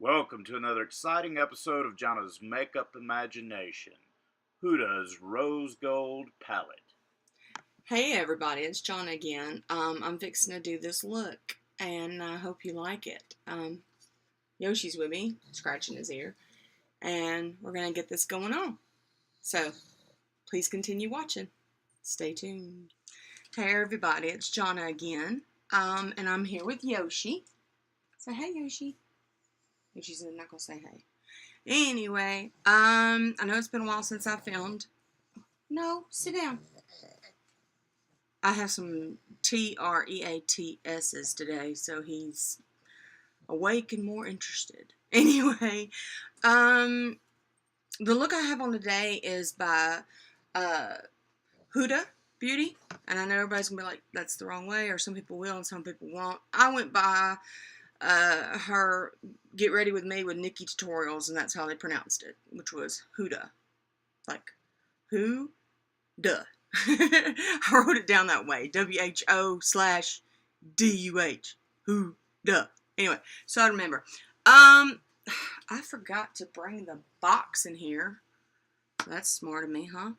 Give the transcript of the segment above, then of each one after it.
Welcome to another exciting episode of Jayna's Makeup Imagination, Huda's Rose Gold Palette. Hey everybody, it's Jayna again. I'm fixing to do this look, and I hope you like it. Yoshi's with me, scratching his ear, and we're going to get this going on. So, please continue watching. Stay tuned. Hey everybody, it's Jayna again, and I'm here with Yoshi. Say hey, Yoshi. Yoshi's not going to say hey. Anyway, I know it's been a while since I filmed. No, sit down. I have some TREATS's today, so he's awake and more interested. Anyway, the look I have on today is by Huda Beauty, and I know everybody's gonna be like, that's the wrong way, or some people will and some people won't. I went by her Get Ready With Me with Nikki Tutorials, and that's how they pronounced it, which was Huda. Like, Huda. I wrote it down that way. WHO/DUH. Huda. Anyway, so I remember. I forgot to bring the box in here. That's smart of me, huh?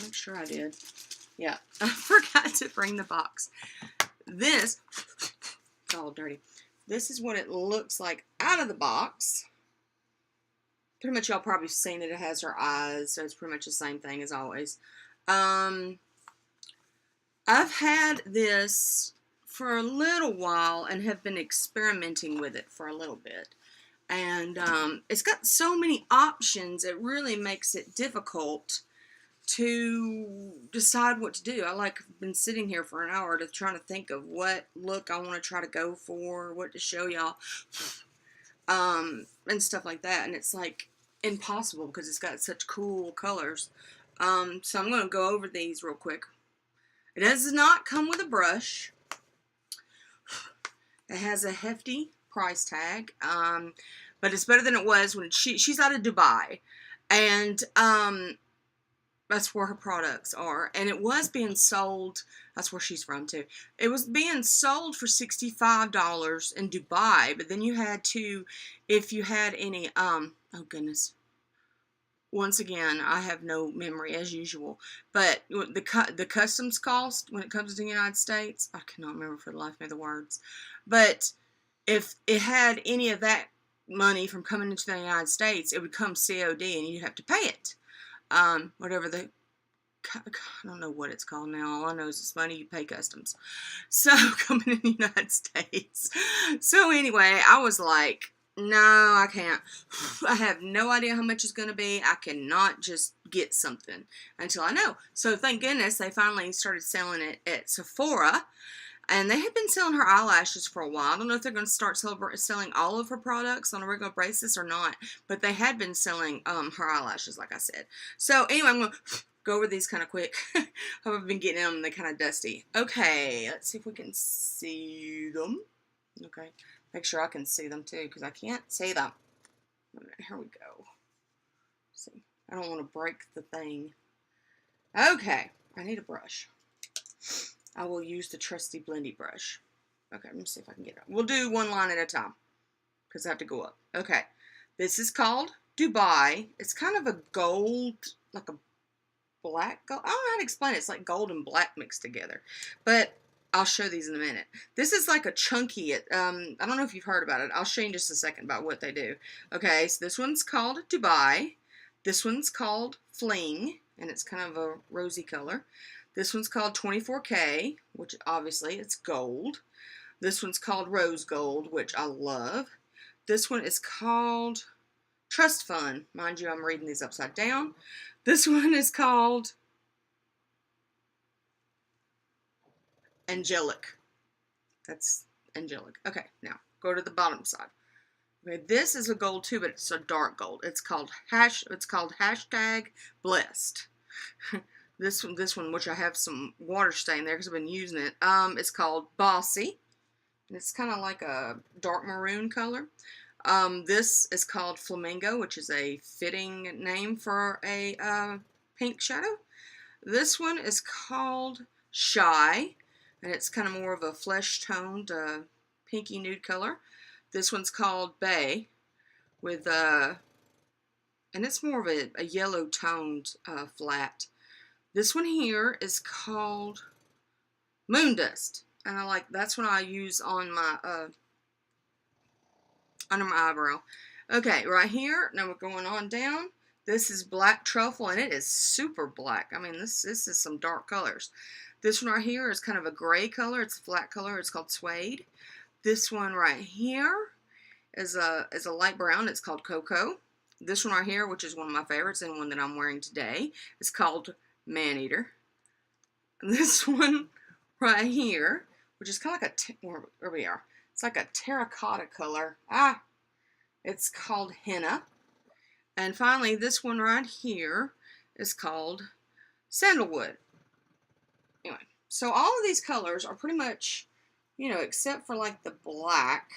Make sure I did. Yeah, I forgot to bring the box. This, it's all dirty. This is what it looks like out of the box. Pretty much y'all probably seen it. It has her eyes, so it's pretty much the same thing as always. I've had this for a little while and have been experimenting with it for a little bit. And it's got so many options, it really makes it difficult to decide what to do. I've been sitting here for an hour trying to think of what look I want to try to go for, what to show y'all, and stuff like that. And it's like impossible because it's got such cool colors. So I'm going to go over these real quick. It does not come with a brush. It has a hefty price tag, but it's better than it was when she's out of Dubai, and that's where her products are, and it was being sold, that's where she's from too, it was being sold for $65 in Dubai, but then you had to, if you had any, oh goodness, once again, I have no memory as usual, but the customs cost when it comes to the United States, I cannot remember for the life of me the words, but if it had any of that money from coming into the United States, it would come COD and you'd have to pay it. Whatever I don't know what it's called now. All I know is it's money you pay customs. So, coming in the United States. So, anyway, I was like, no, I can't. I have no idea how much it's going to be. I cannot just get something until I know. So, thank goodness they finally started selling it at Sephora. And they had been selling her eyelashes for a while. I don't know if they're going to start selling all of her products on a regular basis or not. But they had been selling her eyelashes, like I said. So, anyway, I'm going to go over these kind of quick. Hope I've been getting them. They're kind of dusty. Okay, let's see if we can see them. Okay, make sure I can see them, too, because I can't see them. Here we go. Let's see, I don't want to break the thing. Okay, I need a brush. I will use the trusty blendy brush. Okay, let me see if I can get it. We'll do one line at a time because I have to go up. Okay, this is called Dubai. It's kind of a gold, like a black gold. I don't know how to explain it. It's like gold and black mixed together. But I'll show these in a minute. This is like a chunky, I don't know if you've heard about it. I'll show you in just a second about what they do. Okay, so this one's called Dubai. This one's called Fling, and it's kind of a rosy color. This one's called 24K, which obviously it's gold. This one's called Rose Gold, which I love. This one is called Trust Fund. Mind you, I'm reading these upside down. This one is called Angelic. That's Angelic. Okay, now go to the bottom side. Okay, this is a gold too, but it's a dark gold. It's called hashtag blessed. This one, which I have some water stain there because I've been using it, it's called Bossy. And it's kind of like a dark maroon color. This is called Flamingo, which is a fitting name for a pink shadow. This one is called Shy, and it's kind of more of a flesh-toned pinky nude color. This one's called Bay with, and it's more of a yellow toned flat. This one here is called Moondust. And that's what I use on my, under my eyebrow. Okay, right here, now we're going on down. This is Black Truffle, and it is super black. I mean, this is some dark colors. This one right here is kind of a gray color. It's a flat color. It's called Suede. This one right here is a light brown. It's called Cocoa. This one right here, which is one of my favorites and one that I'm wearing today, is called Maneater. And this one right here, which is kind of like where we are. It's like a terracotta color. It's called Henna. And finally, this one right here is called Sandalwood. Anyway, so all of these colors are pretty much, you know, except for like the black,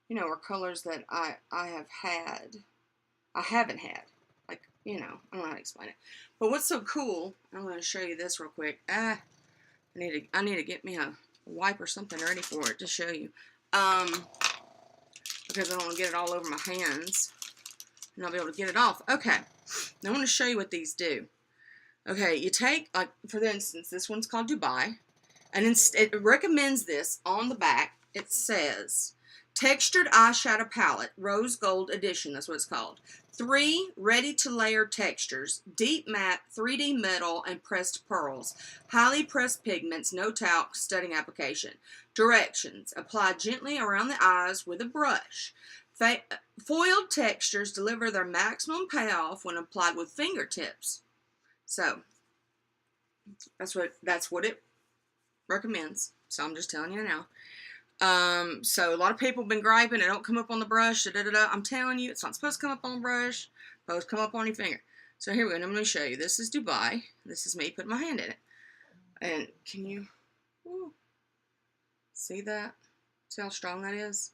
you know, are colors that I haven't had. Like, you know, I don't know how to explain it. But what's so cool, I'm going to show you this real quick. I need to get me a wipe or something ready for it to show you. Because I don't want to get it all over my hands. And I'll be able to get it off. Okay. Now I want to show you what these do. Okay, you take, like, for instance, this one's called Dubai. And it recommends this on the back. It says, Textured Eyeshadow Palette, Rose Gold Edition. That's what it's called. 3 ready-to-layer textures, deep matte, 3D metal, and pressed pearls. Highly pressed pigments, no talc, studding application. Directions. Apply gently around the eyes with a brush. Foiled textures deliver their maximum payoff when applied with fingertips. So, that's what it recommends. So, I'm just telling you now. So a lot of people have been griping, it don't come up on the brush, I'm telling you, it's not supposed to come up on the brush, it's supposed to come up on your finger. So here we go, and I'm going to show you. This is Dubai. This is me putting my hand in it. And can you, see that? See how strong that is?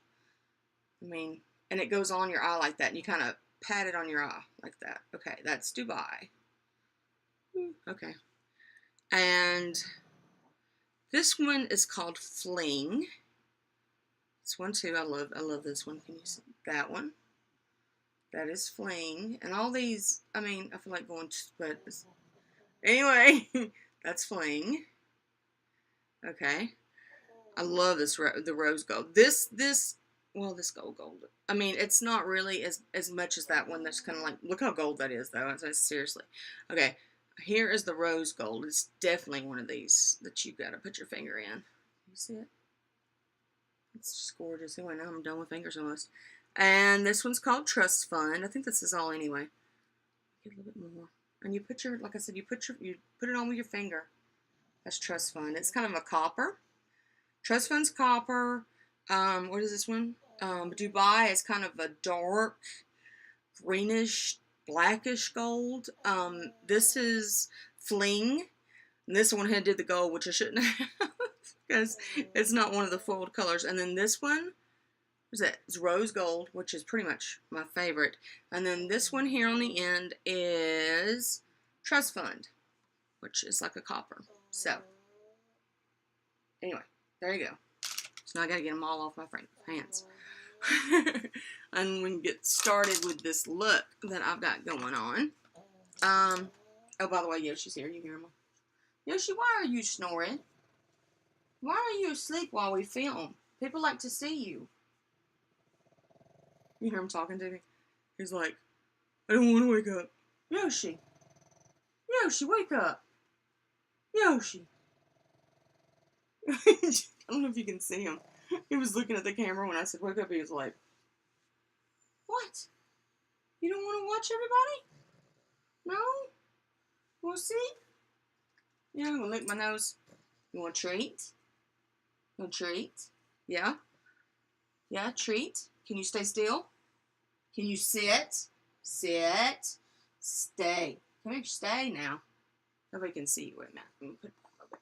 I mean, and it goes on your eye like that, and you kind of pat it on your eye like that. Okay, that's Dubai. Okay. And this one is called Fling. This one too, I love this one. Can you see that one? That is Fling. And all these, I mean, I feel like going to, but anyway, that's Fling. Okay. I love this, the rose gold. This gold. I mean, it's not really as much as that one that's kind of like, look how gold that is though. Seriously. Okay. Here is the rose gold. It's definitely one of these that you've got to put your finger in. You see it? It's just gorgeous. Anyway, now I'm done with fingers almost. And this one's called Trust Fund. I think this is all anyway. Get a little bit more. And you put your, like I said, you put it on with your finger. That's Trust Fund. It's kind of a copper. Trust Fund's copper. What is this one? Dubai is kind of a dark, greenish, blackish gold. This is Fling. And this one had did the gold, which I shouldn't have. Because it's not one of the foiled colors. And then this one, what's that? It's rose gold, which is pretty much my favorite. And then this one here on the end is Trust Fund, which is like a copper. So, anyway, there you go. So now I got to get them all off my hands. And we can get started with this look that I've got going on. Oh, by the way, Yoshi's here. You hear him? Yoshi, why are you snoring? Why are you asleep while we film? People like to see you. You hear him talking to me? He's like, I don't want to wake up. Yoshi. Yoshi, wake up. Yoshi. I don't know if you can see him. He was looking at the camera when I said wake up. He was like, what? You don't want to watch everybody? No? You want to see? Yeah, I'm going to lick my nose. You want a treat? You want a treat? Yeah? Yeah, treat. Can you stay still? Can you sit? Sit. Stay. Come here, stay now. Nobody can see you right now. Let me put it a little bit.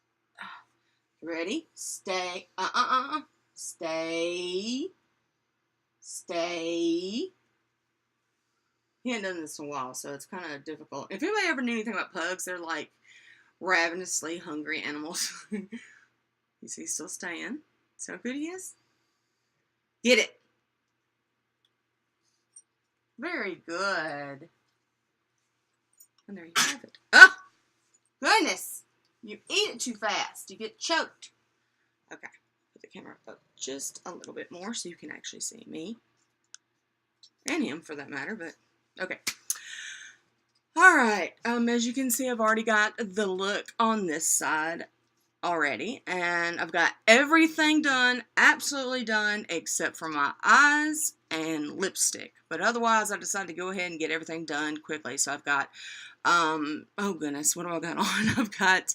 Ready? Stay. Stay. Stay. He hadn't done this in a while, so it's kind of difficult. If anybody ever knew anything about pugs, they're like ravenously hungry animals. You see, he's still staying. So good he is. Get it. Very good. And there you have it. Oh, goodness. You eat it too fast. You get choked. Okay. Put the camera up just a little bit more so you can actually see me. And him for that matter, but okay. Alright. As you can see, I've already got the look on this side already. And I've got everything done, absolutely done, except for my eyes and lipstick. But otherwise, I decided to go ahead and get everything done quickly. So I've got, oh goodness, what do I got on? I've got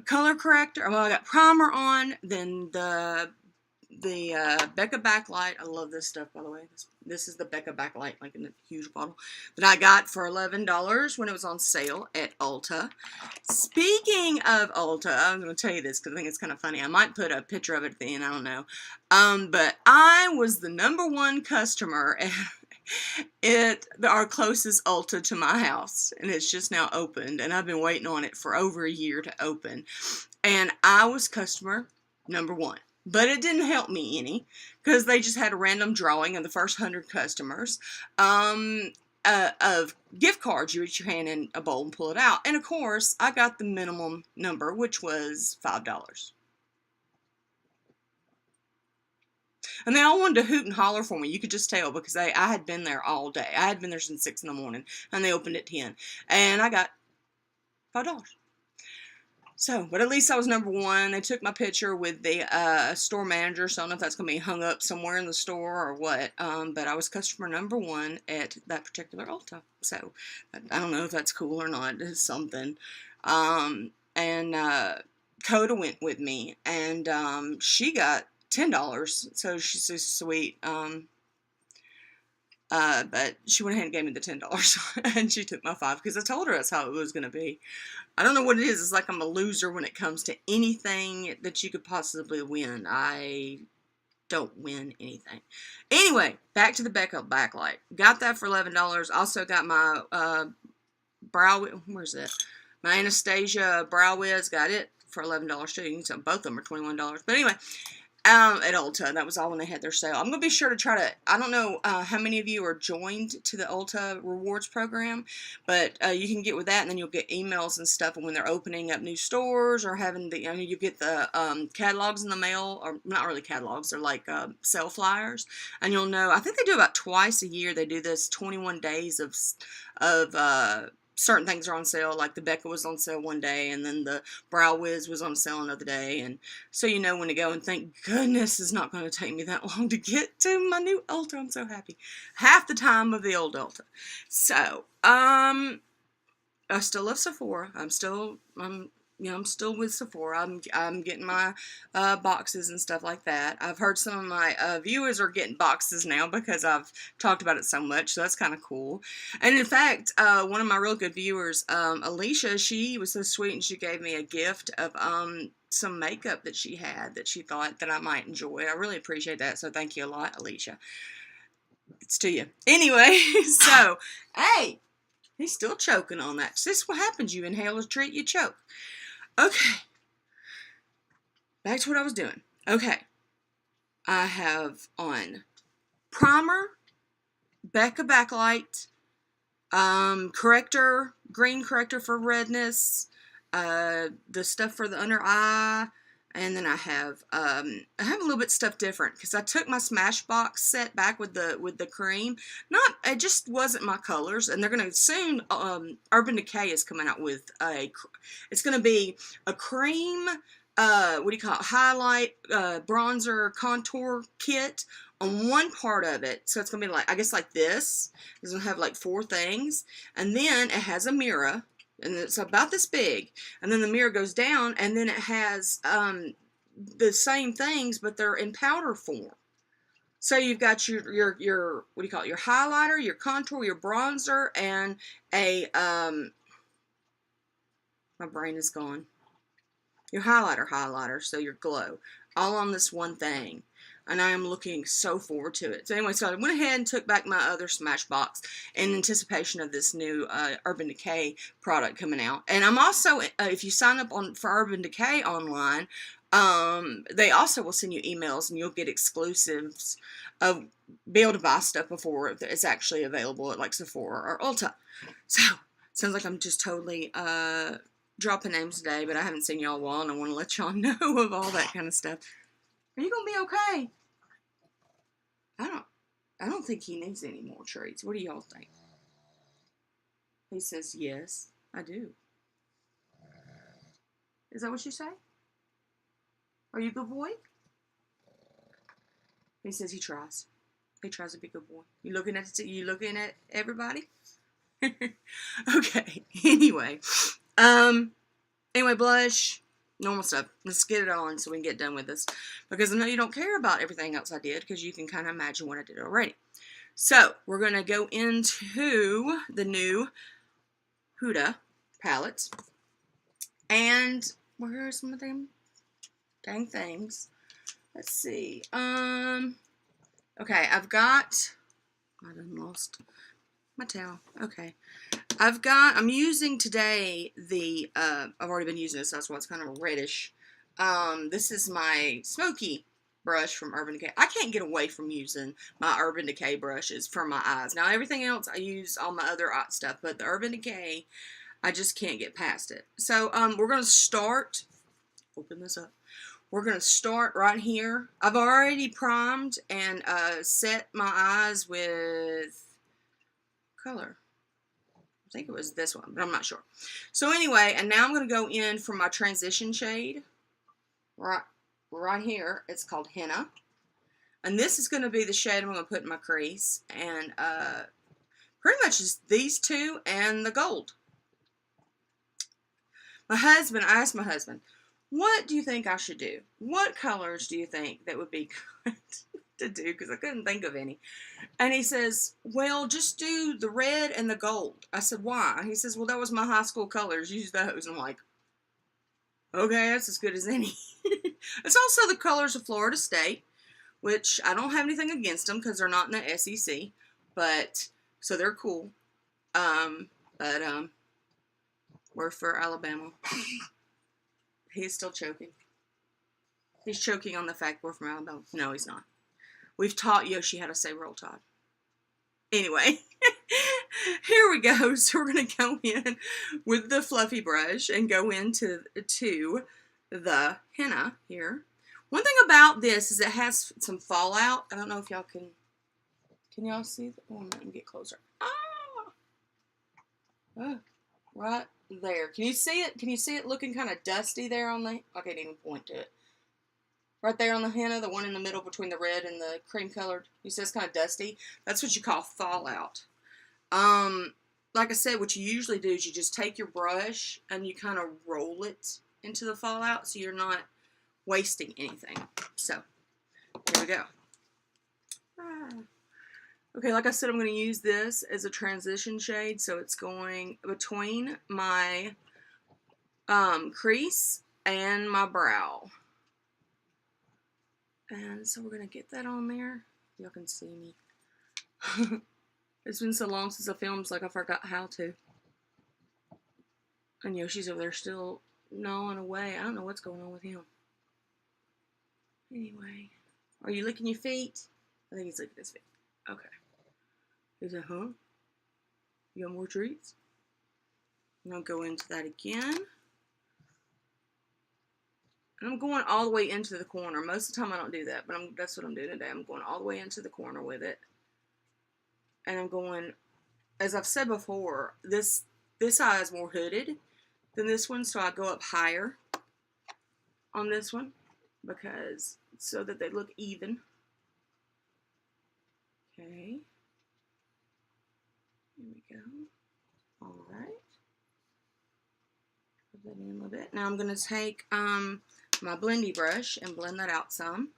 color corrector. Well, I got primer on, then the Becca backlight. I love this stuff, by the way. This is the Becca backlight, like in a huge bottle, that I got for $11 when it was on sale at Ulta. Speaking of Ulta, I'm going to tell you this because I think it's kind of funny. I might put a picture of it at the end. I don't know. But I was the #1 customer at our closest Ulta to my house, and it's just now opened, and I've been waiting on it for over a year to open, and I was customer #1. But it didn't help me any, because they just had a random drawing of the first 100 customers of gift cards. You reach your hand in a bowl and pull it out. And of course, I got the minimum number, which was $5. And they all wanted to hoot and holler for me. You could just tell, because I had been there all day. I had been there since 6 in the morning, and they opened at 10. And I got $5. So, but at least I was #1. They took my picture with the store manager, so I don't know if that's going to be hung up somewhere in the store or what. But I was customer #1 at that particular Ulta. So, I don't know if that's cool or not. It's something. And Coda went with me, and she got $10. So, she's so sweet. But she went ahead and gave me the $10, and she took my $5, because I told her that's how it was going to be. I don't know what it is. It's like I'm a loser when it comes to anything that you could possibly win. I don't win anything. Anyway, back to the Becca backlight. Got that for $11. Also got my where's it? My Anastasia Brow Wiz. Got it for $11 too. So both of them are $21. But anyway, at Ulta. That was all when they had their sale. I'm going to be sure to try to, I don't know how many of you are joined to the Ulta rewards program, but you can get with that, and then you'll get emails and stuff when they're opening up new stores or having the, you get the catalogs in the mail, or not really catalogs, they're like sale flyers, and you'll know, I think they do about twice a year, they do this 21 days of certain things are on sale, like the Becca was on sale one day, and then the Brow Wiz was on sale another day, and so you know when to go, and thank goodness it's not going to take me that long to get to my new Ulta. I'm so happy. Half the time of the old Ulta. So, I still love Sephora. I'm still with Sephora. I'm getting my boxes and stuff like that. I've heard some of my viewers are getting boxes now because I've talked about it so much, so that's kind of cool. And in fact, one of my real good viewers, Alicia, she was so sweet, and she gave me a gift of some makeup that she had that she thought that I might enjoy. I really appreciate that, so thank you a lot, Alicia. It's to you. Anyway, so, hey, he's still choking on that. This is what happens. You inhale a treat, you choke. Okay, back to what I was doing. Okay, I have on primer, Becca backlight, corrector, green corrector for redness, the stuff for the under eye, and then I have a little bit stuff different, because I took my Smashbox set back with the cream. It just wasn't my colors, and they're gonna soon. Urban Decay is coming out with it's gonna be a cream. What do you call it? Highlight, bronzer, contour kit on one part of it. So it's gonna be like, I guess like this. It's gonna have like 4 things, and then it has a mirror. And it's about this big, and then the mirror goes down, and then it has the same things, but they're in powder form. So you've got your what do you call it? Your highlighter, your contour, your bronzer, and a my brain is gone. Your highlighter, so your glow, all on this one thing. And I am looking so forward to it. So anyway, so I went ahead and took back my other Smashbox in anticipation of this new Urban Decay product coming out. And I'm also, if you sign up for Urban Decay online, They also will send you emails and you'll get exclusives of be able to buy stuff before it's actually available at like Sephora or Ulta. So, sounds like I'm just totally dropping names today, but I haven't seen y'all a while and I want to let y'all know of all that kind of stuff. Are you gonna be okay? I don't think he needs any more treats. What do y'all think? He says, yes, I do. Is that what you say? Are you a good boy? He says he tries. He tries to be a good boy. You looking at everybody? Okay. Anyway. Anyway, blush. Normal stuff. Let's get it on so we can get done with this. Because I know you don't care about everything else I did because you can kind of imagine what I did already. So, we're going to go into the new Huda palettes. And where are some of them dang things? Let's see. Okay, I done lost my towel. Okay. I'm using today I've already been using this, that's why it's kind of reddish. This is my smoky brush from Urban Decay. I can't get away from using my Urban Decay brushes for my eyes. Now, everything else I use all my other art stuff, but the Urban Decay, I just can't get past it. So, we're going to start, open this up. We're going to start right here. I've already primed and set my eyes with color. I think it was this one, but I'm not sure. So anyway, and now I'm going to go in for my transition shade. Right here. It's called Henna. And this is going to be the shade I'm going to put in my crease. And pretty much just these two and the gold. I asked my husband, what do you think I should do? What colors do you think that would be good to do? Because I couldn't think of any. And he says, well, just do the red and the gold. I said, why? He says, well, that was my high school colors. Use those. And I'm like, okay, that's as good as any. It's also the colors of Florida State, which I don't have anything against them because they're not in the SEC. But, so they're cool. We're for Alabama. He's still choking. He's choking on the fact we're from Alabama. No, he's not. We've taught Yoshi how to say Roll Tide. Anyway, here we go. So we're going to go in with the fluffy brush and go into the henna here. One thing about this is it has some fallout. I don't know if y'all can y'all see that? Oh, let me get closer. Right there. Can you see it? Can you see it looking kind of dusty there on the... I can't even point to it. Right there on the henna, the one in the middle between the red and the cream colored. You see it's kind of dusty. That's what you call fallout. Like I said, what you usually do is you just take your brush and you kind of roll it into the fallout so you're not wasting anything. So, here we go. Okay, like I said, I'm going to use this as a transition shade, so it's going between my crease and my brow. And so we're going to get that on there. Y'all can see me. It's been so long since I filmed, it's like I forgot how to. And Yoshi's over there still gnawing away. I don't know what's going on with him. Anyway, are you licking your feet? I think he's licking his feet. Okay. He said, huh? You got more treats? I'm going to go into that again. And I'm going all the way into the corner. Most of the time I don't do that, but that's what I'm doing today. I'm going all the way into the corner with it. And I'm going, as I've said before, this eye is more hooded than this one, so I go up higher on this one because so that they look even. Okay. Here we go. All right. Put that in a little bit. Now I'm going to take my blendy brush and blend that out some.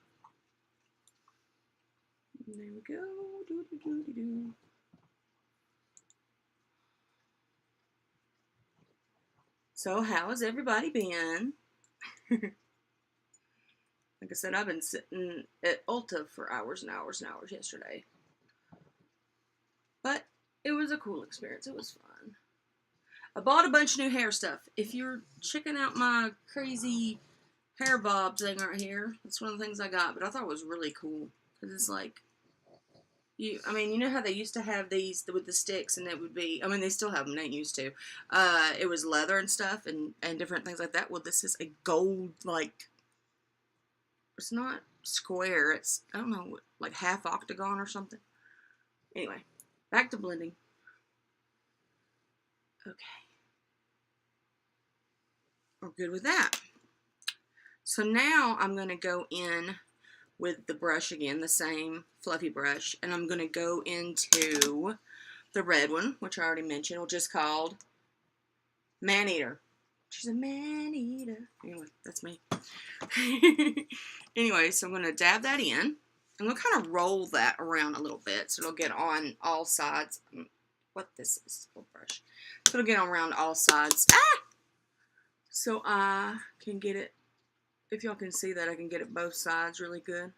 There we go. Doo-doo-doo-doo-doo. So how has everybody been? Like I said, I've been sitting at Ulta for hours and hours and hours yesterday. But it was a cool experience. It was fun. I bought a bunch of new hair stuff. If you're checking out my crazy hair bob thing right here. That's one of the things I got, but I thought it was really cool. Because it's like, I mean, you know how they used to have these with the sticks, and it would be, I mean, they still have them, they used to. It was leather and stuff, and different things like that. Well, this is a gold, like, it's not square, it's, I don't know, like half octagon or something. Anyway, back to blending. Okay. We're good with that. So now I'm going to go in with the brush again, the same fluffy brush, and I'm going to go into the red one, which I already mentioned, which is called Man-Eater. She's a man-eater. Anyway, that's me. Anyway, so I'm going to dab that in. I'm going to kind of roll that around a little bit so it'll get on all sides. What this is, little brush. So it'll get on around all sides. Ah! So I can get it. If y'all can see that, I can get it both sides really good.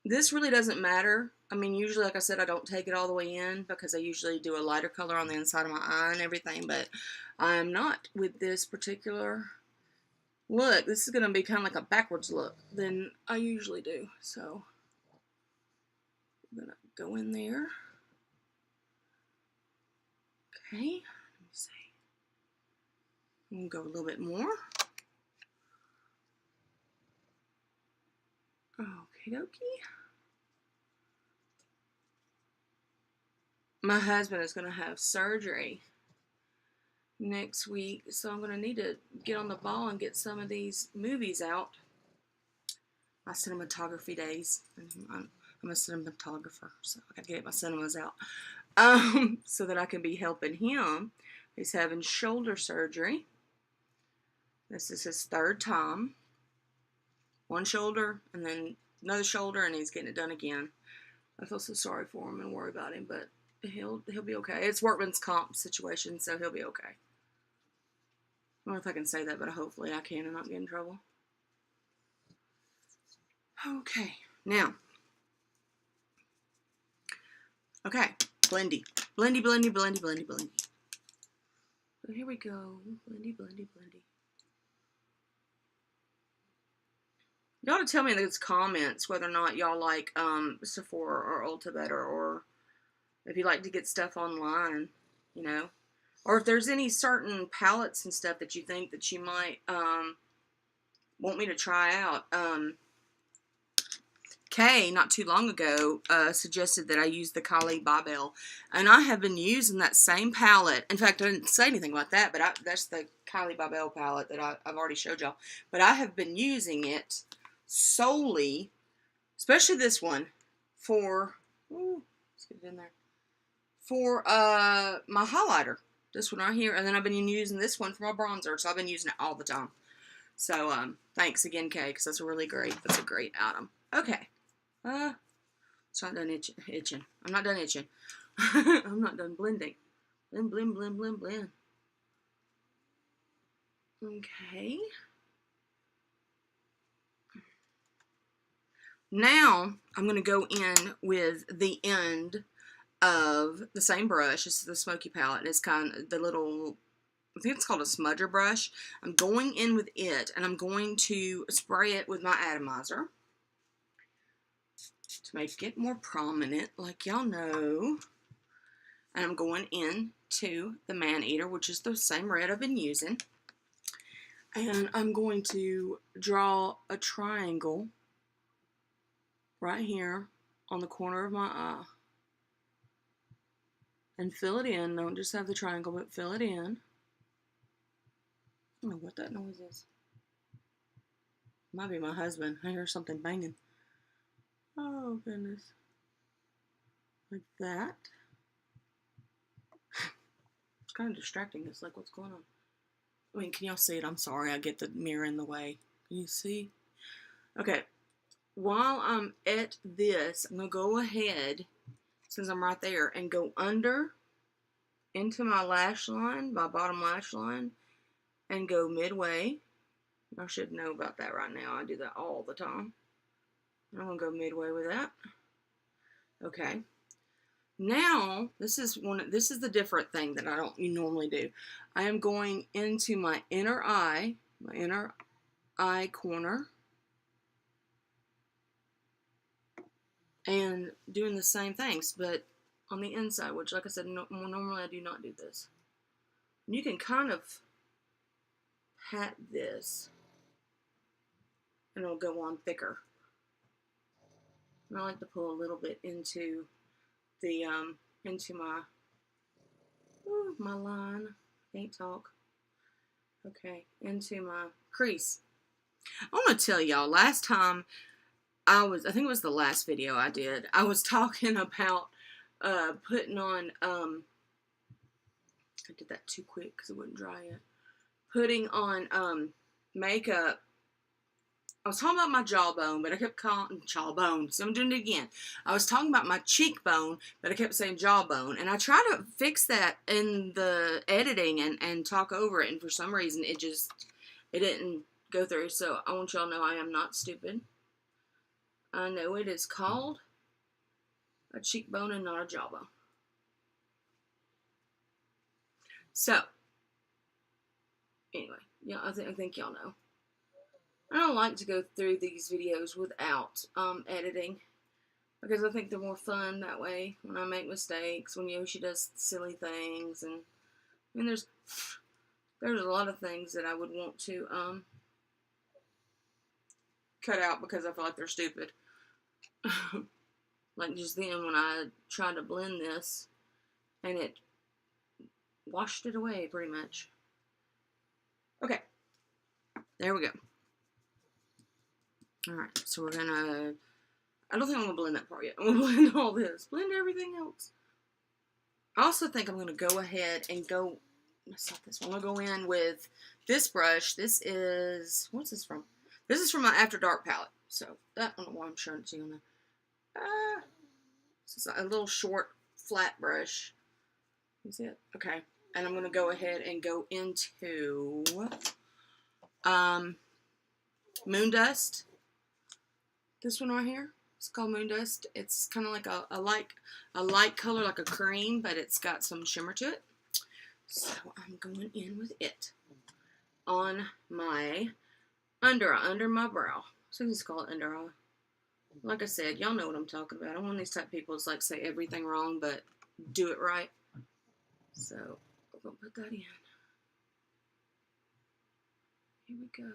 This really doesn't matter. I mean, usually, like I said, I don't take it all the way in because I usually do a lighter color on the inside of my eye and everything, but I'm not with this particular look. This is going to be kind of like a backwards look than I usually do. So I'm going to go in there. Okay, let me see. I'm going to go a little bit more. Okie dokie. My husband is going to have surgery next week, so I'm going to need to get on the ball and get some of these movies out. My cinematography days. I'm a cinematographer, so I got to get my cinemas out. So that I can be helping him. He's having shoulder surgery. This is his third time. One shoulder, and then another shoulder, and he's getting it done again. I feel so sorry for him and worry about him, but he'll be okay. It's workman's comp situation, so he'll be okay. I don't know if I can say that, but hopefully I can and not get in trouble. Okay, now. Okay, blendy. Blendy, blendy, blendy, blendy, blendy. So here we go. Blendy, blendy, blendy. Y'all to tell me in those comments whether or not y'all like Sephora or Ulta better, or if you like to get stuff online, you know, or if there's any certain palettes and stuff that you think that you might want me to try out. Kay, not too long ago, suggested that I use the Kali Babel, and I have been using that same palette. In fact, I didn't say anything about that, but that's the Kali Babel palette that I've already showed y'all. But I have been using it solely, especially this one, for, let's get it in there, for my highlighter. This one right here, and then I've been using this one for my bronzer, so I've been using it all the time. So, thanks again, Kay, because that's a great item. Okay. It's not done itching. I'm not done itching. I'm not done blending. Blend, blend, blend, blend, blend. Okay. Now, I'm going to go in with the end of the same brush. This is the Smoky palette. It's kind of the little, I think it's called a smudger brush. I'm going in with it, and I'm going to spray it with my atomizer to make it more prominent, like y'all know. And I'm going in to the Man-Eater, which is the same red I've been using. And I'm going to draw a triangle right here on the corner of my eye. And fill it in. Don't just have the triangle, but fill it in. I don't know what that noise is. Might be my husband. I hear something banging. Oh, goodness. Like that. It's kind of distracting. It's like, what's going on? I mean, can y'all see it? I'm sorry. I get the mirror in the way. Can you see? Okay. While I'm at this, I'm going to go ahead, since I'm right there, and go under into my lash line, my bottom lash line, and go midway. I should know about that right now. I do that all the time. I'm going to go midway with that. Okay. Now, this is the different thing that I don't normally do. I am going into my inner eye corner, and doing the same things, but on the inside, which, like I said, normally I do not do this. And you can kind of pat this, and it'll go on thicker. And I like to pull a little bit into the into my line. Can't talk. Okay, into my crease. I want to tell y'all, last time I think it was the last video I did, I was talking about putting on, I did that too quick because it wouldn't dry yet. Putting on makeup. I was talking about my jawbone, but I kept calling jawbone, so I'm doing it again. I was talking about my cheekbone, but I kept saying jawbone, and I tried to fix that in the editing and talk over it, and for some reason it didn't go through. So I want y'all to know I am not stupid. I know it is called a cheekbone and not a jawbone. So anyway, yeah, I think y'all know. I don't like to go through these videos without editing, because I think they're more fun that way when I make mistakes, when Yoshi does silly things, and there's a lot of things that I would want to cut out because I feel like they're stupid. Like just then when I tried to blend this, and it washed it away pretty much. Okay, there we go. Alright, so we're gonna, I don't think I'm gonna blend that part yet. I'm gonna blend all this. Blend everything else. I also think I'm gonna go ahead and go, let's not this one. I'm gonna go in with this brush. This is, what's this from? This is from my After Dark palette. So, I don't know why I'm showing it to you on there. This is a little short, flat brush. You see it? Okay. And I'm gonna go ahead and go into Moondust. This one right here, it's called Moondust. It's kind of like a light color, like a cream, but it's got some shimmer to it. So I'm going in with it on my under my brow. So it's called under eye. Like I said, y'all know what I'm talking about. I'm one of these type of people that's like say everything wrong, but do it right. So I'm gonna put that in. Here we go.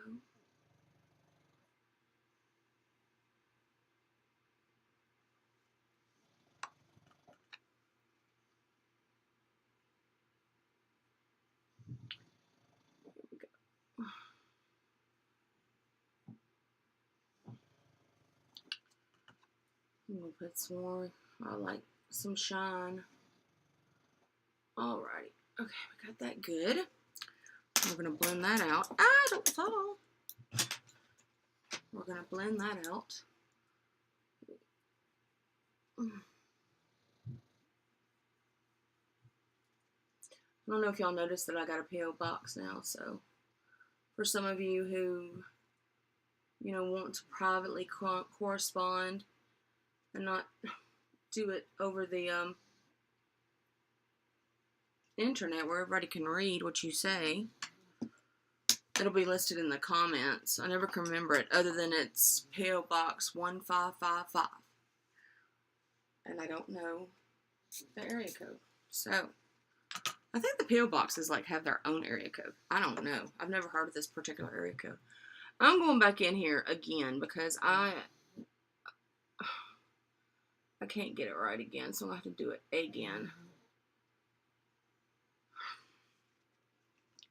I'm gonna put some more. I like some shine. Alrighty. Okay, we got that good. We're gonna blend that out. Ah, don't fall. We're gonna blend that out. I don't know if y'all noticed that I got a P.O. box now, so for some of you who, want to privately correspond and not do it over the internet where everybody can read what you say, it'll be listed in the comments. I never can remember it other than it's P.O. Box 1555. And I don't know the area code. So, I think the P.O. boxes have their own area code. I don't know. I've never heard of this particular area code. I'm going back in here again because I can't get it right again, so I'll have to do it again.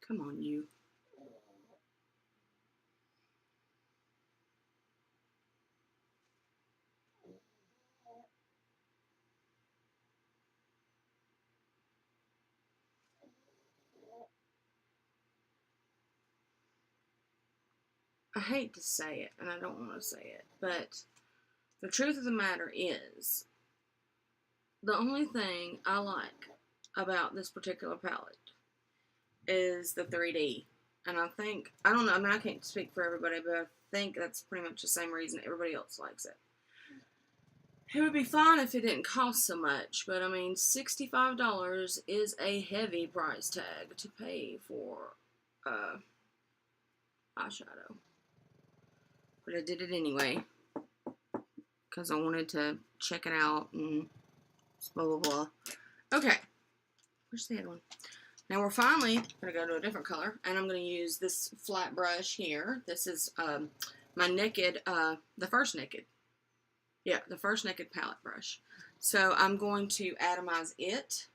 Come on, you. I hate to say it, and I don't want to say it, but the truth of the matter is, the only thing I like about this particular palette is the 3D. And I don't know, I can't speak for everybody, but I think that's pretty much the same reason everybody else likes it. It would be fine if it didn't cost so much, but I mean, $65 is a heavy price tag to pay for eyeshadow. But I did it anyway, because I wanted to check it out and blah, blah, blah. Okay, where's the other one? Now we're finally going to go to a different color, and I'm going to use this flat brush here. This is my Naked, the first Naked palette brush. So I'm going to atomize it.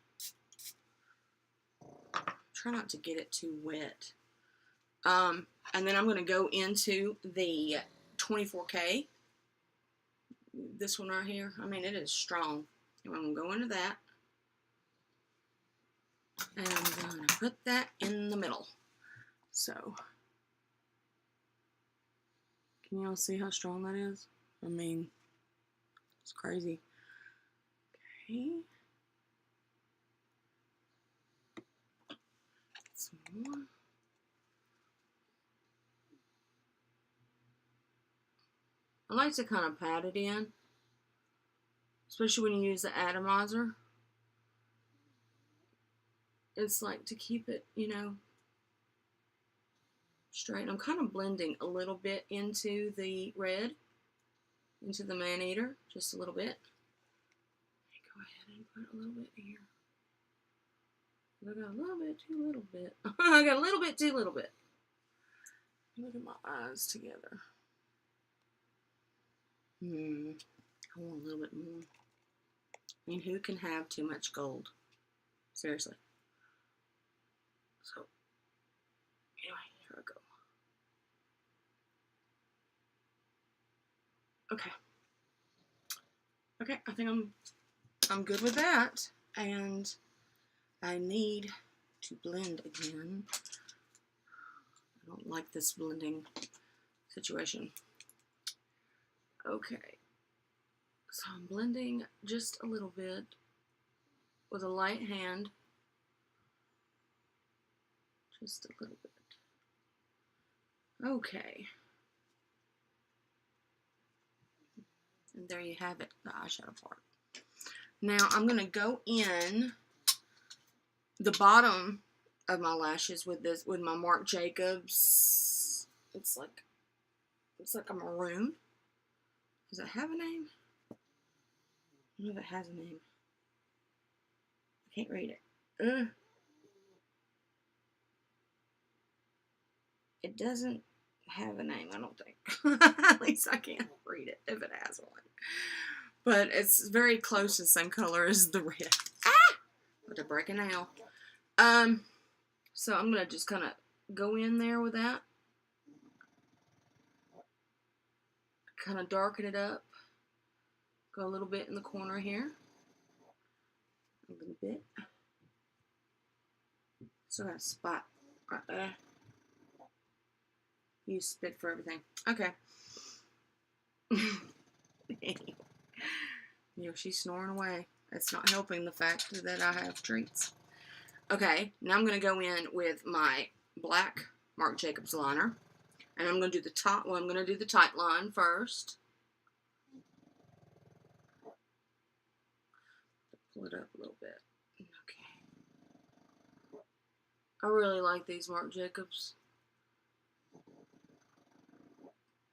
Try not to get it too wet. And then I'm going to go into the 24K. This one right here. I mean, it is strong. And I'm going to go into that. And I'm going to put that in the middle. So, can y'all see how strong that is? I mean, it's crazy. Okay. Some more. I like to kind of pat it in, especially when you use the atomizer. It's like to keep it, you know, straight. I'm kind of blending a little bit into the red, into the man-eater, just a little bit. Go ahead and put a little bit here. I got a little bit too little bit. I got a little bit too little bit. Look at my eyes together. I want a little bit more. I mean, who can have too much gold? Seriously. So, anyway, here I go. Okay. Okay, I think I'm good with that. And I need to blend again. I don't like this blending situation. Okay. So I'm blending just a little bit with a light hand. Just a little bit. Okay. And there you have it, the eyeshadow part. Now I'm going to go in the bottom of my lashes with my Marc Jacobs. It's like a maroon. Does it have a name? I don't know if it has a name. I can't read it. It doesn't have a name, I don't think. At least I can't read it if it has one. But it's very close to the same color as the red. Ah! About to break a nail. So I'm going to just kind of go in there with that. Kind of darken it up. Go a little bit in the corner here. A little bit. So I got a spot right there. Use spit for everything. Okay. You know, she's snoring away. That's not helping the fact that I have treats. Okay, now I'm going to go in with my black Marc Jacobs liner. And I'm going to do the top. Well, I'm going to do the tight line first. Pull it up a little bit. Okay. I really like these Marc Jacobs.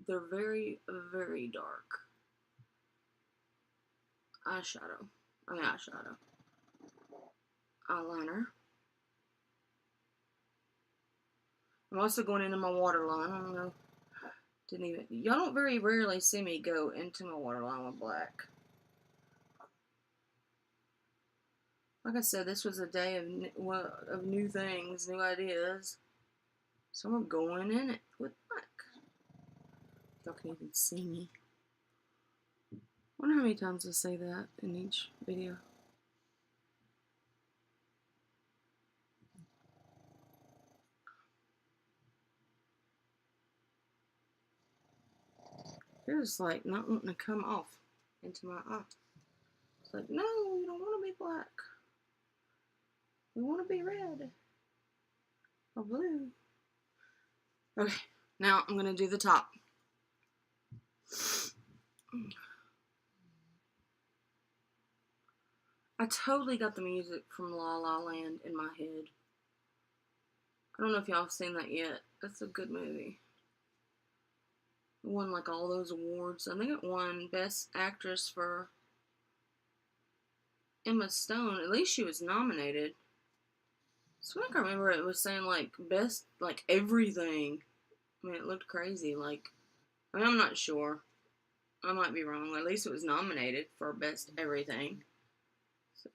They're very, very dark. Eyeshadow. Eyeliner. I'm also going into my waterline. I don't know. Y'all don't very rarely see me go into my waterline with black. Like I said, this was a day of new things, new ideas. So I'm going in it with black. Y'all can even see me. I wonder how many times I say that in each video. They're just like not wanting to come off into my eye. It's like, no, we don't want to be black. We want to be red or blue. Okay, now I'm going to do the top. I totally got the music from La La Land in my head. I don't know if y'all have seen that yet. That's a good movie. It won like all those awards. I think it won Best Actress for Emma Stone. At least she was nominated. So I can remember it was saying like best, like everything. I mean, it looked crazy. Like, I mean, I'm not sure. I might be wrong. At least it was nominated for best everything. So,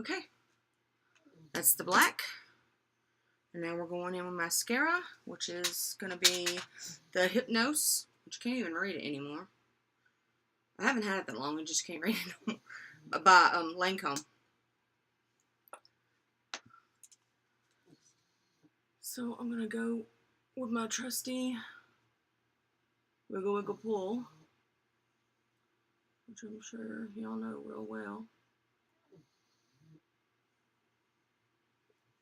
okay. That's the black. And now we're going in with mascara, which is going to be the Hypnose, which you can't even read it anymore. I haven't had it that long, I just can't read it anymore. By Lancome. So I'm going to go with my trusty Wiggle Wiggle Pull, which I'm sure y'all know real well.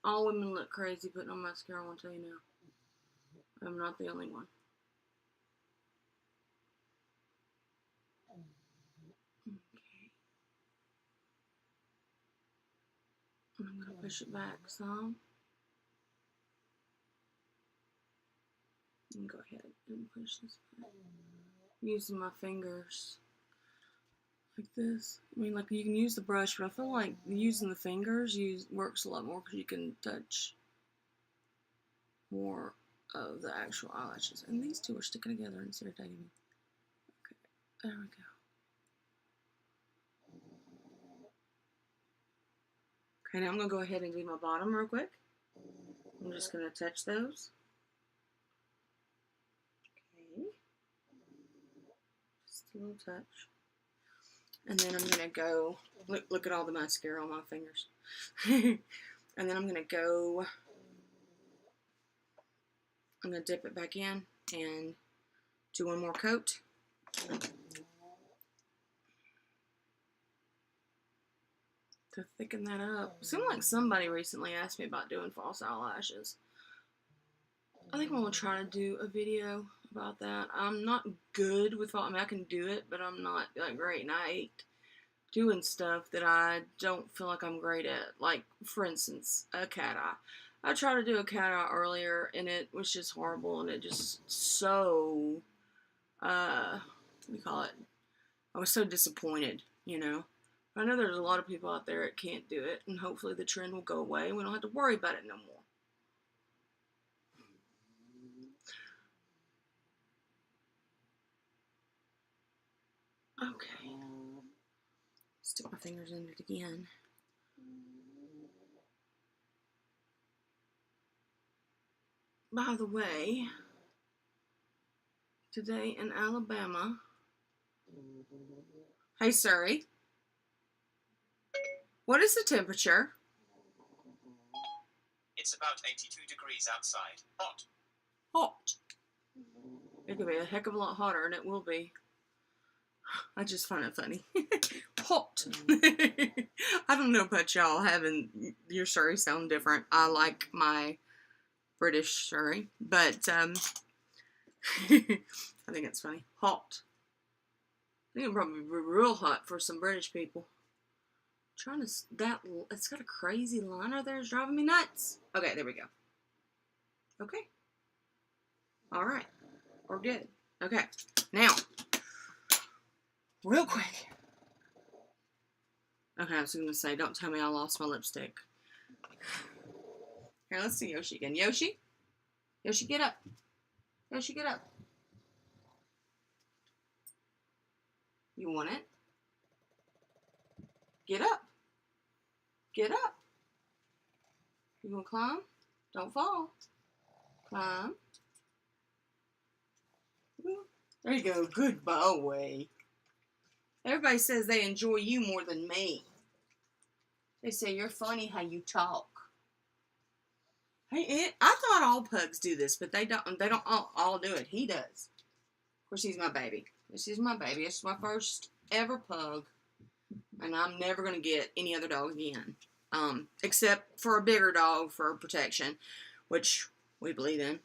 All women look crazy putting on mascara, I want to tell you now. I'm not the only one. Okay. I'm going to push it back some. And go ahead and push this back. Using my fingers. Like this. I mean, like you can use the brush, but I feel like using the fingers works a lot more because you can touch more of the actual eyelashes. And these two are sticking together and it's irritating me. Okay, there we go. Okay, now I'm going to go ahead and do my bottom real quick. I'm just going to touch those. Okay. Just a little touch. And then I'm going to go, look at all the mascara on my fingers. And then I'm going to go, I'm going to dip it back in and do one more coat. To thicken that up. It seemed like somebody recently asked me about doing false eyelashes. I think I'm going to try to do a video about that. I'm not good with false, I mean I can do it, but I'm not like great, and I hate doing stuff that I don't feel like I'm great at. Like, for instance, a cat eye. I tried to do a cat eye earlier, and it was just horrible, and it just so, what do you call it? I was so disappointed, you know. I know there's a lot of people out there that can't do it, and hopefully the trend will go away, and we don't have to worry about it no more. Okay. Stick my fingers in it again. By the way, today in Alabama, hey Surrey, what is the temperature? It's about 82 degrees outside. Hot. Hot. It could be a heck of a lot hotter, and it will be. I just find it funny. Hot. I don't know about y'all having your Surrey sound different. I like my British Surrey, but I think it's funny. Hot. I think it'll probably be real hot for some British people. I'm trying to, it's got a crazy liner there. It's driving me nuts. Okay, there we go. Okay. Alright. We're good. Okay. Now, real quick. Okay, I was going to say, don't tell me I lost my lipstick. Here, let's see Yoshi again. Yoshi? Yoshi, get up. Yoshi, get up. You want it? Get up. Get up. You gonna climb? Don't fall. Climb. There you go. Good boy. Everybody says they enjoy you more than me. They say you're funny how you talk. Hey, I thought all pugs do this, but they don't all do it. He does. Of course, he's my baby. This is my baby. This is my first ever pug. And I'm never going to get any other dog again. Except for a bigger dog for protection, which we believe in.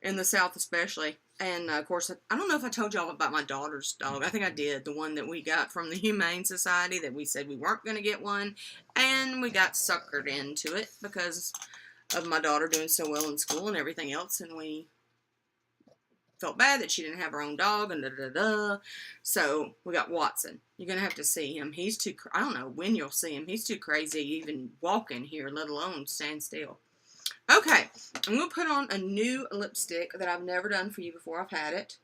in the South especially. And, of course, I don't know if I told y'all about my daughter's dog. I think I did. The one that we got from the Humane Society that we said we weren't going to get one. And we got suckered into it because of my daughter doing so well in school and everything else. And we felt bad that she didn't have her own dog and da-da-da-da. So we got Watson. You're going to have to see him. He's too, I don't know when you'll see him. He's too crazy even walking here, let alone stand still. Okay, I'm going to put on a new lipstick that I've never done for you before. I've had it.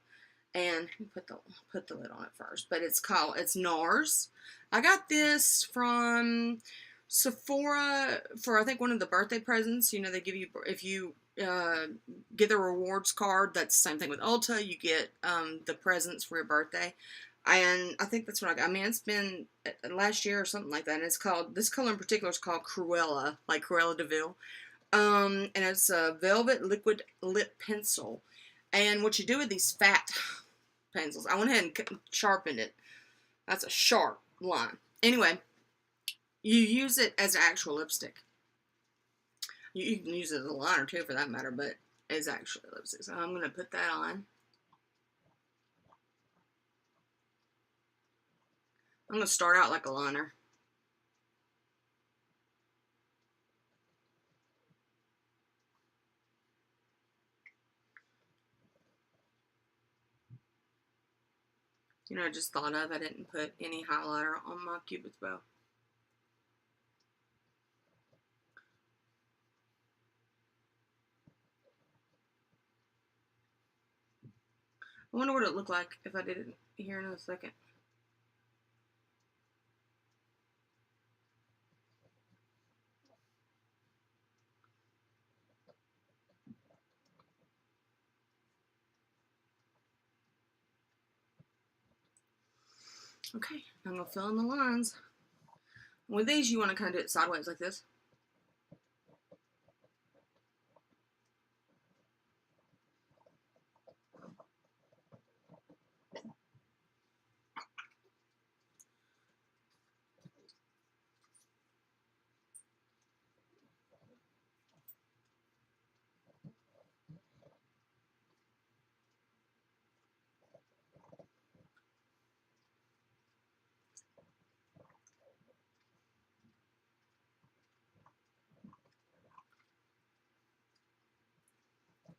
And put the lid on it first. But it's NARS. I got this from Sephora for, I think, one of the birthday presents. You know, they give you, if you get the rewards card, that's the same thing with Ulta. You get the presents for your birthday. And I think that's what I got. I mean, it's been last year or something like that. And it's called, this color in particular is called Cruella, like Cruella de Vil. And it's a velvet liquid lip pencil. And what you do with these fat pencils, I went ahead and sharpened it. That's a sharp line. Anyway, you use it as actual lipstick. You can use it as a liner too, for that matter, but it's actually lipstick. So I'm going to put that on. I'm going to start out like a liner. You know, I just thought of, I didn't put any highlighter on my Cupid's bow. I wonder what it looked like if I did it here in a second. Okay, I'm going to fill in the lines. With these, you want to kind of do it sideways like this.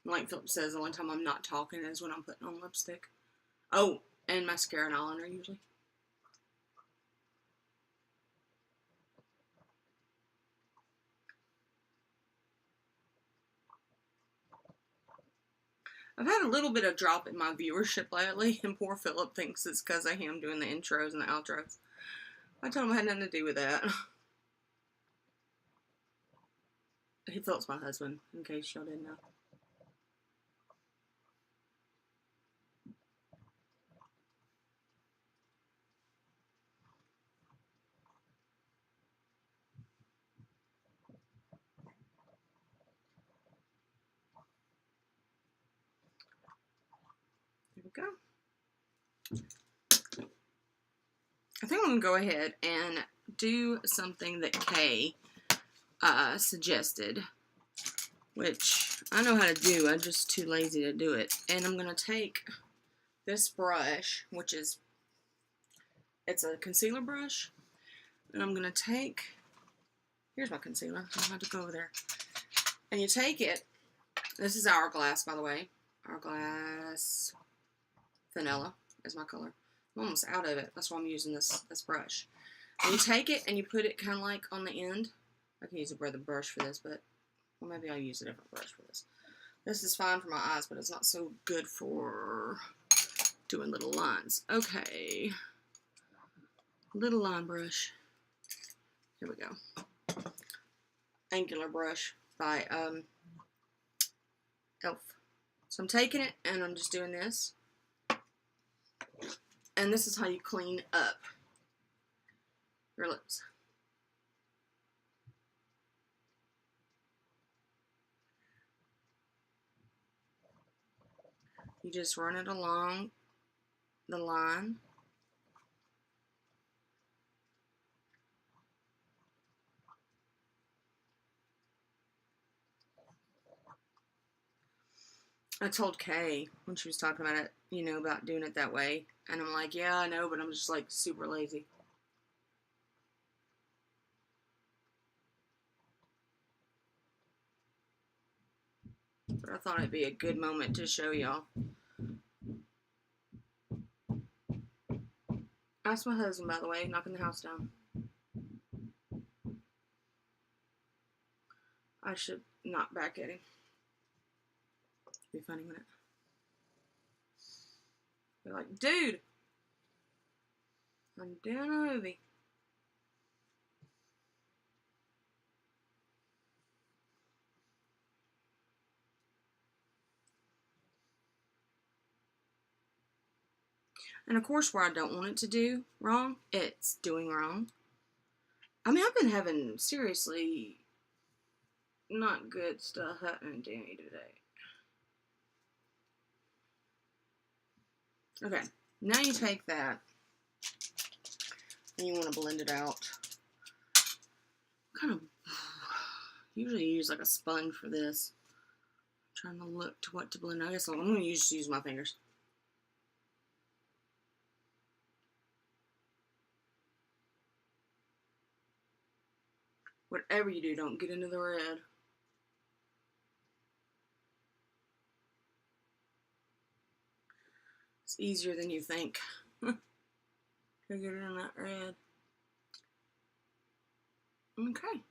Like Philip says, the only time I'm not talking is when I'm putting on lipstick. Oh, and mascara and eyeliner usually. I've had a little bit of drop in my viewership lately, and poor Philip thinks it's because of him doing the intros and the outros. I told him I had nothing to do with that. Philip's my husband, in case y'all didn't know. There we go. I think I'm going to go ahead and do something that Kay suggested, which I know how to do. I'm just too lazy to do it. And I'm going to take this brush, which is, it's a concealer brush, and I'm going to take, here's my concealer. I don't have to go over there. And you take it, this is Hourglass, by the way. Hourglass Vanilla is my color. I'm almost out of it. That's why I'm using this brush. And you take it and you put it kind of like on the end. I can use a brother brush for this, but well, maybe I'll use a different brush for this. This is fine for my eyes, but it's not so good for doing little lines. Okay. Little line brush. Here we go. Angular brush by Elf. So I'm taking it and I'm just doing this. And this is how you clean up your lips. You just run it along the line. I told Kay when she was talking about it, you know, about doing it that way. And I'm like, yeah, I know, but I'm just like super lazy. But I thought it'd be a good moment to show y'all. That's my husband, by the way, knocking the house down. I should knock back at him. Be funny, wouldn't it? Be like, dude, I'm doing a movie. And of course, where I don't want it to do wrong, it's doing wrong. I mean, I've been having seriously not good stuff happening to me today. Okay, now you take that and you want to blend it out. Kind of usually use like a sponge for this. I'm trying to look to what to blend. I guess I'm going to just use my fingers. Whatever you do, don't get into the red. It's easier than you think to get it in that red. Okay.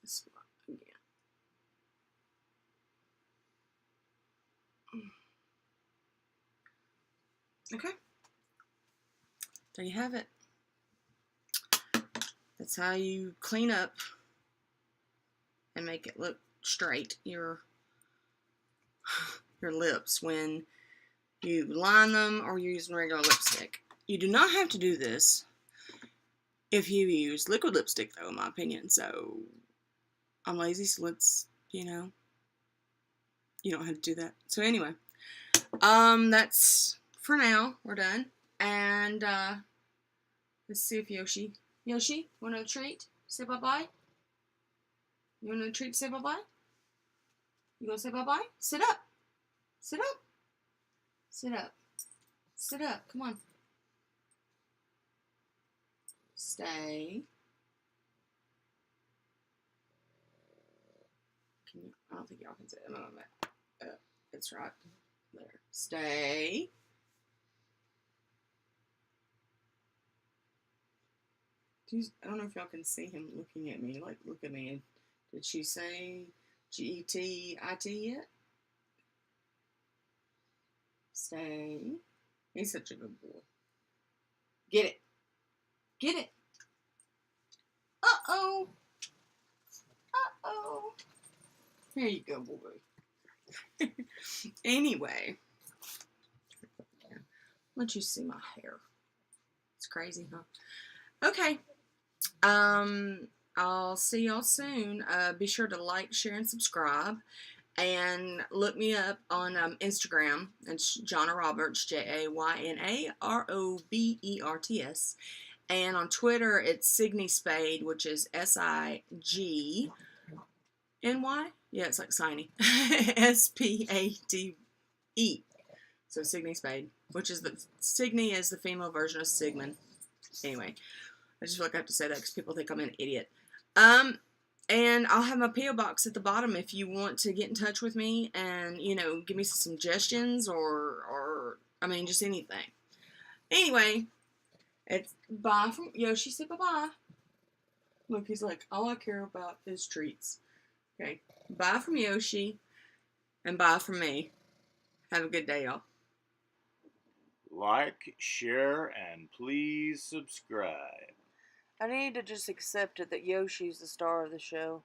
This spot again. Okay. There you have it. That's how you clean up and make it look straight, your lips, when you line them or you're using regular lipstick. You do not have to do this if you use liquid lipstick, though, in my opinion. So I'm lazy, so let's, you know, you don't have to do that. So anyway, that's for now. We're done. And let's see if Yoshi, want a treat? Say bye-bye? You want a treat to say bye-bye? You gonna say bye-bye? Sit up. Sit up. Sit up. Sit up. Come on. Stay. I don't think y'all can say it. No, it's right there. Stay. I don't know if y'all can see him looking at me. Like, look at me. Did she say G-E-T-I-T yet? Stay. He's such a good boy. Get it. Get it. Uh-oh. Uh-oh. Here you go, boy. Anyway. Let you see my hair. It's crazy, huh? Okay. I'll see y'all soon. Be sure to like, share, and subscribe. And look me up on Instagram. It's Jayna Roberts, Jayna Roberts. And on Twitter, it's Signy Spade, which is SIGNY. Yeah, it's like Signy. SPADE. So Signy Spade, which is Signy is the female version of Sigmund. Anyway, I just feel like I have to say that because people think I'm an idiot. And I'll have my P.O. box at the bottom if you want to get in touch with me and, you know, give me some suggestions or I mean, just anything. Anyway, it's bye from Yoshi. Say bye-bye. Look, he's like, all I care about is treats. Okay, bye from Yoshi and bye from me. Have a good day, y'all. Like, share, and please subscribe. I need to just accept it that Yoshi's the star of the show.